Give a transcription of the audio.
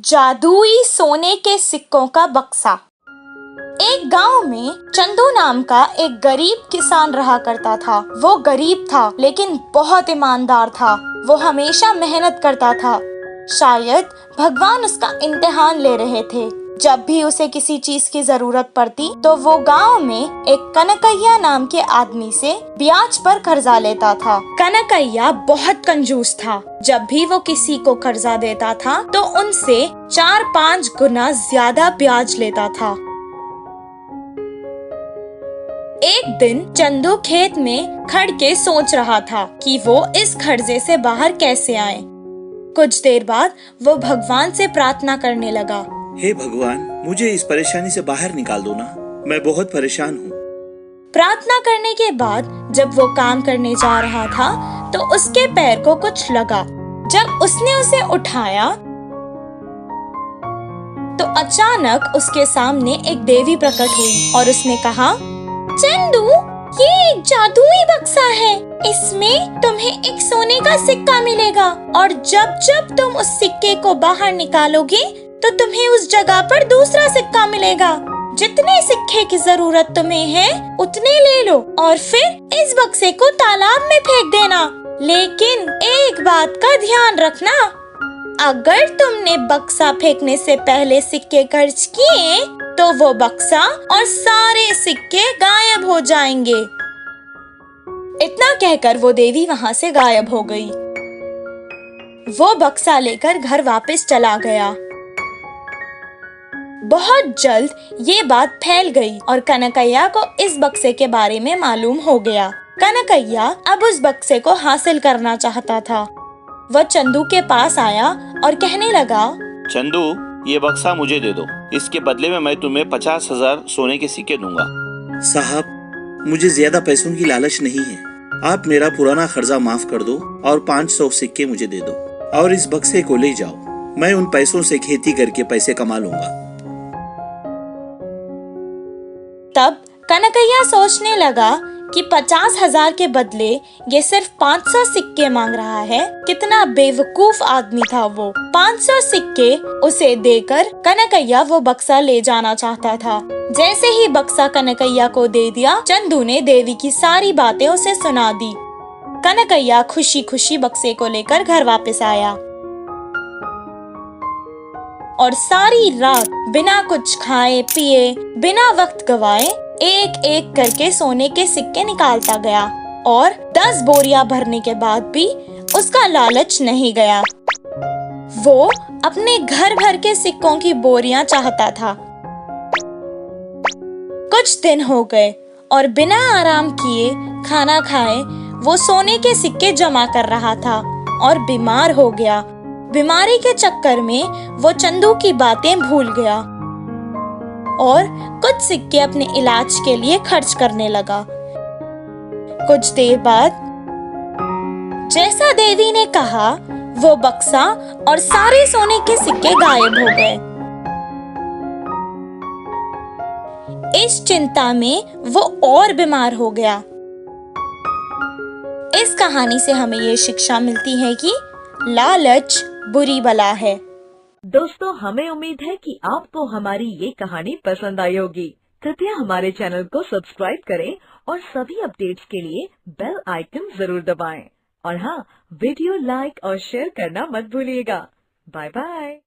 जादुई सोने के सिक्कों का बक्सा। एक गांव में चंदू नाम का एक गरीब किसान रहा करता था। वो गरीब था लेकिन बहुत ईमानदार था। वो हमेशा मेहनत करता था। शायद भगवान उसका इम्तिहान ले रहे थे। जब भी उसे किसी चीज की जरूरत पड़ती तो वो गांव में एक कनकैया नाम के आदमी से ब्याज पर कर्जा लेता था। कनकैया बहुत कंजूस था। जब भी वो किसी को कर्जा देता था तो उनसे 4-5 गुना ज्यादा ब्याज लेता था। एक दिन चंदू खेत में खड़ के सोच रहा था कि वो इस कर्जे से बाहर कैसे आए। कुछ देर बाद वो भगवान से प्रार्थना करने लगा। हे भगवान, मुझे इस परेशानी से बाहर निकाल दो ना, मैं बहुत परेशान हूँ। प्रार्थना करने के बाद जब वो काम करने जा रहा था तो उसके पैर को कुछ लगा। जब उसने उसे उठाया तो अचानक उसके सामने एक देवी प्रकट हुई और उसने कहा, चंदू, ये एक जादुई बक्सा है। इसमें तुम्हें एक सोने का सिक्का मिलेगा और जब जब तुम उस सिक्के को बाहर निकालोगे तो तुम्हें उस जगह पर दूसरा सिक्का मिलेगा। जितने सिक्के की जरूरत तुम्हें है उतने ले लो और फिर इस बक्से को तालाब में फेंक देना। लेकिन एक बात का ध्यान रखना, अगर तुमने बक्सा फेंकने से पहले सिक्के खर्च किए तो वो बक्सा और सारे सिक्के गायब हो जाएंगे। इतना कहकर वो देवी वहाँ से गायब हो गई। वो बक्सा लेकर घर वापस चला गया। बहुत जल्द ये बात फैल गई और कनकैया को इस बक्से के बारे में मालूम हो गया। कनकैया अब उस बक्से को हासिल करना चाहता था। वह चंदू के पास आया और कहने लगा, चंदू, ये बक्सा मुझे दे दो। इसके बदले में मैं तुम्हें 50,000 सोने के सिक्के दूंगा। साहब, मुझे ज्यादा पैसों की लालच नहीं है। आप मेरा पुराना कर्जा माफ कर दो और 500 सिक्के मुझे दे दो और इस बक्से को ले जाओ। मैं उन पैसों से खेती करके पैसे कमा लूंगा। तब कनकैया सोचने लगा कि 50,000 के बदले ये सिर्फ 500 सिक्के मांग रहा है। कितना बेवकूफ आदमी था वो। 500 सिक्के उसे देकर कनकैया वो बक्सा ले जाना चाहता था। जैसे ही बक्सा कनकैया को दे दिया, चंदू ने देवी की सारी बातें उसे सुना दी। कनकैया खुशी खुशी बक्से को लेकर घर वापस आया और सारी रात बिना कुछ खाए पिए, बिना वक्त गवाए एक एक करके सोने के सिक्के निकालता गया और 10 बोरियां भरने के बाद भी उसका लालच नहीं गया। वो अपने घर भर के सिक्कों की बोरियां चाहता था। कुछ दिन हो गए और बिना आराम किए, खाना खाए वो सोने के सिक्के जमा कर रहा था और बीमार हो गया। बीमारी के चक्कर में वो चंदू की बातें भूल गया और कुछ सिक्के अपने इलाज के लिए खर्च करने लगा। कुछ देर बाद जैसा देवी ने कहा, वो बक्सा और सारे सोने के सिक्के गायब हो गए। इस चिंता में वो और बीमार हो गया। इस कहानी से हमें ये शिक्षा मिलती है कि लालच बुरी बला है। दोस्तों, हमें उम्मीद है कि आपको हमारी ये कहानी पसंद आई होगी। कृपया हमारे चैनल को सब्सक्राइब करें और सभी अपडेट्स के लिए बेल आइकन जरूर दबाएं। और हाँ, वीडियो लाइक और शेयर करना मत भूलिएगा। Bye bye.